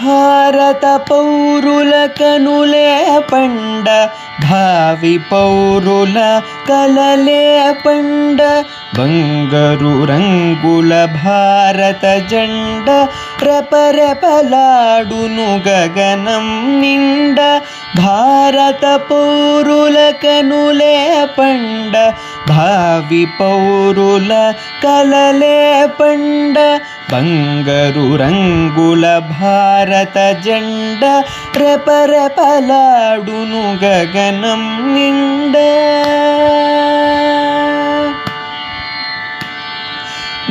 భారత పౌరుల కనులే పండ, భావి పౌరుల కలలే పండ. బంగారు రంగుల భారత జెండ రెపరెపలాడును గగనం నిండ. భారత పౌరుల కనులే పండ, భావి పౌరుల కలలే పండ. బంగారు రంగుల భారత జెండ రెపరెపలాడును గగనం నిండ.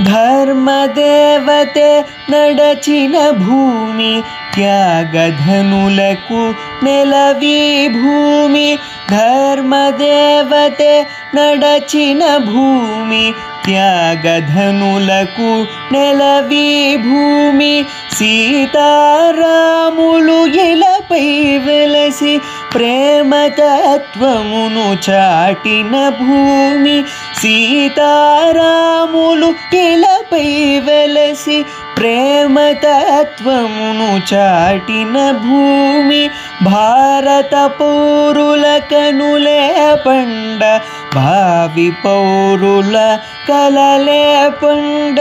ధర్మదేవతే నడచిన భూమి, త్యాగధనులకు నెలవీ భూమి. ధర్మదేవతే నడచిన భూమి, త్యాగధనులకు నెలవీ భూమి. సీతారాములు ఇలపై వెలసి ప్రేమతత్వమును చాటిన భూమి. సీతారాములు ఇలపై వెలసి ప్రేమతత్వమును చాటిన భూమి. భారత పౌరుల కనులే పండ, భావి పౌరుల కలలే పండ.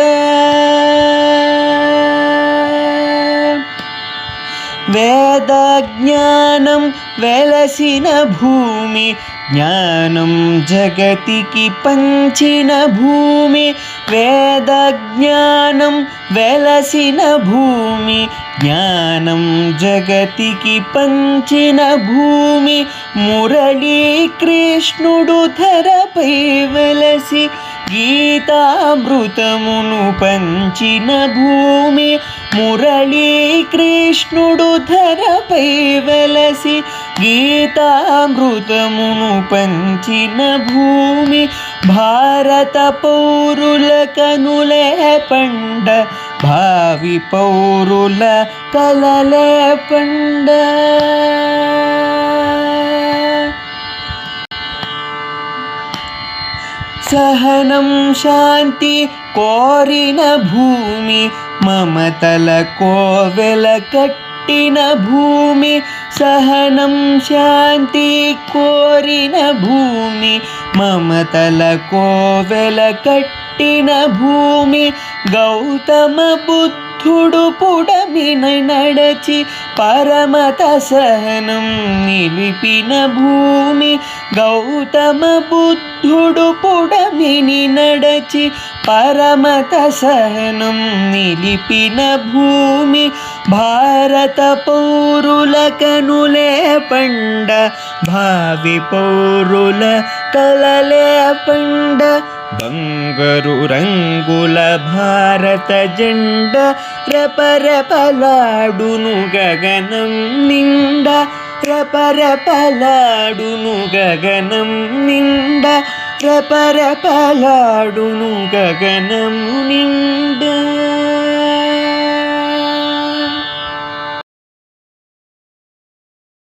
వేద జ్ఞానం వెలసిన భూమి, జ్ఞానం జగతికి పంచిన భూమి. వేద జ్ఞానం వెలసిన భూమి, జ్ఞానం జగతికి పంచిన భూమి. మురళీ కృష్ణుడు ధరపై వెలసి గీతామృతమును పంచిన భూమి. మురళీ కృష్ణుడు ధరపై వెలసి గీతామృతమును పంచిన భూమి. భారత పౌరుల కనులే పండ, భావి పౌరుల కలలే పండ. సహనం శాంతి కోరిన భూమి, మమతల కోవెల కట్టిన భూమి. సహనం శాంతి కోరిన భూమి, మమతల కోవెల కట్టిన భూమి. గౌతమ బుద్ధుడు పుడమిన నడచి పరమత సహనం నిలిపిన భూమి. గౌతమ బుద్ధుడు పుడమిని నడచి పరమత సహనం నిలిపిన భూమి. భారత పౌరుల కనులే పండ, భావి పౌరుల కలలే పండ. బంగారు రంగుల భారత జెండ రెపరెపలాడును గగనం నిండ. రెపరెపలాడును గగనం నిండ. రెపరెపలాడును గగనం నిండ.